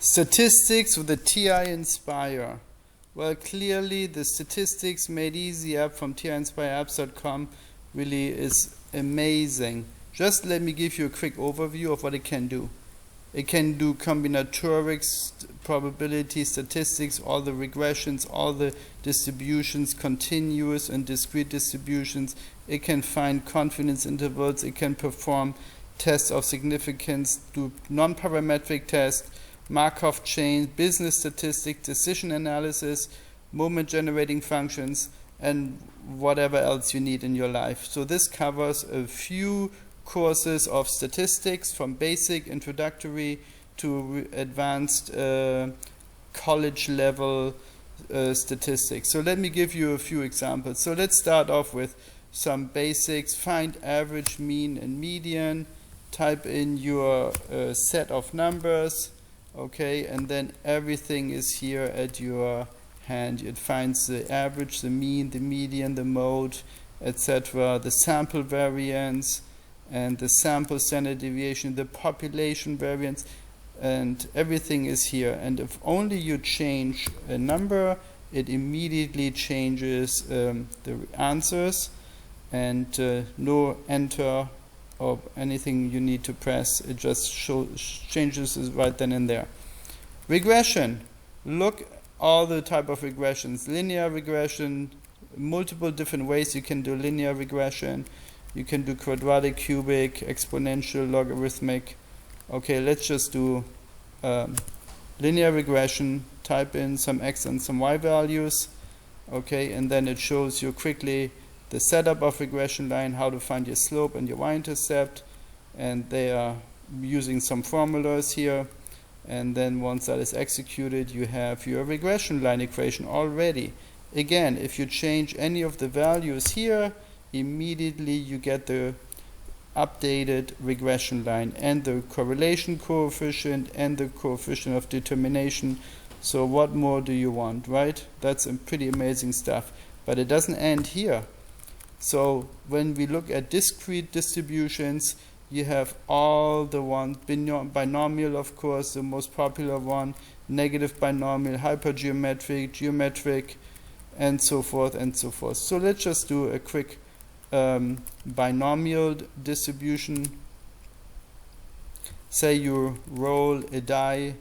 Statistics with the Ti-NspireApps. Well, clearly the Statistics Made Easy app from Ti-NspireApps.com really is amazing. Just let me give you a quick overview of what it can do. It can do combinatorics, probability, statistics, all the regressions, all the distributions, continuous and discrete distributions. It can find confidence intervals. It can perform tests of significance, do non-parametric tests, Markov chains, business statistics, decision analysis, moment generating functions, and whatever else you need in your life. So this covers a few courses of statistics from basic, introductory to advanced college level statistics. So let me give you a few examples. So let's start off with some basics. Find average, mean, and median. Type in your set of numbers. Okay, and then everything is here at your hand. It finds the average, the mean, the median, the mode, etc., the sample variance, and the sample standard deviation, the population variance, and everything is here. And if only you change a number, it immediately changes the answers, and no enter or anything you need to press. It just changes it right then and there. Regression. Look all the type of regressions. Linear regression, multiple different ways you can do linear regression. You can do quadratic, cubic, exponential, logarithmic. Okay, let's just do linear regression. Type in some x and some y values. Okay, and then it shows you quickly the setup of regression line, how to find your slope and your y-intercept, and they are using some formulas here. And then once that is executed, you have your regression line equation already. Again, if you change any of the values here, immediately you get the updated regression line and the correlation coefficient and the coefficient of determination. So what more do you want, right? That's pretty amazing stuff. But it doesn't end here. So when we look at discrete distributions, you have all the ones, binomial of course, the most popular one, negative binomial, hypergeometric, geometric, and so forth and so forth. So let's just do a quick binomial distribution. Say you roll a die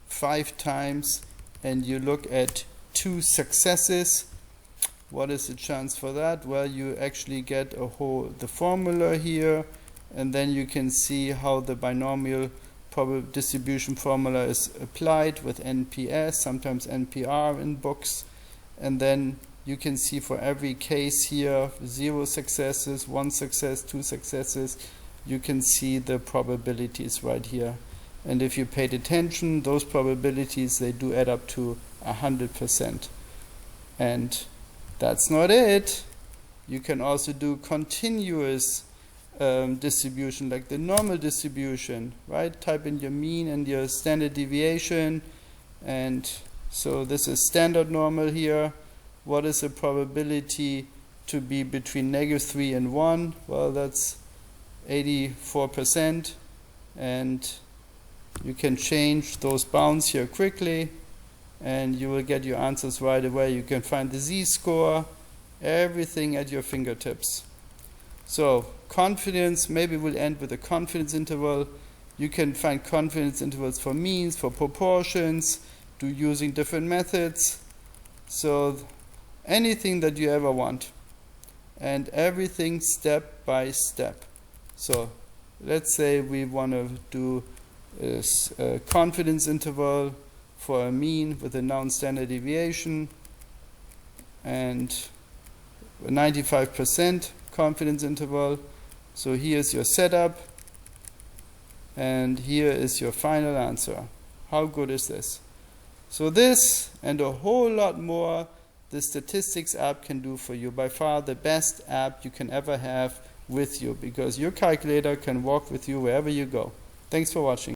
5 times and you look at 2 successes. What is the chance for that? Well, you actually get the formula here, and then you can see how the binomial distribution formula is applied with NPS, sometimes NPR in books, and then you can see for every case here 0 successes, 1 success, 2 successes. You can see the probabilities right here, and if you paid attention, those probabilities, they do add up to 100%. And that's not it. You can also do continuous distribution, like the normal distribution, right? Type in your mean and your standard deviation, and so this is standard normal here. What is the probability to be between -3 and 1? Well, that's 84%, and you can change those bounds here quickly, and you will get your answers right away. You can find the Z-score, everything at your fingertips. So confidence, maybe we'll end with a confidence interval. You can find confidence intervals for means, for proportions, using different methods. So anything that you ever want, and everything step by step. So let's say we want to do a confidence interval for a mean with a known standard deviation and a 95% confidence interval. So here's your setup, and here is your final answer. How good is this? So this and a whole lot more the Statistics app can do for you. By far the best app you can ever have with you, because your calculator can walk with you wherever you go. Thanks for watching.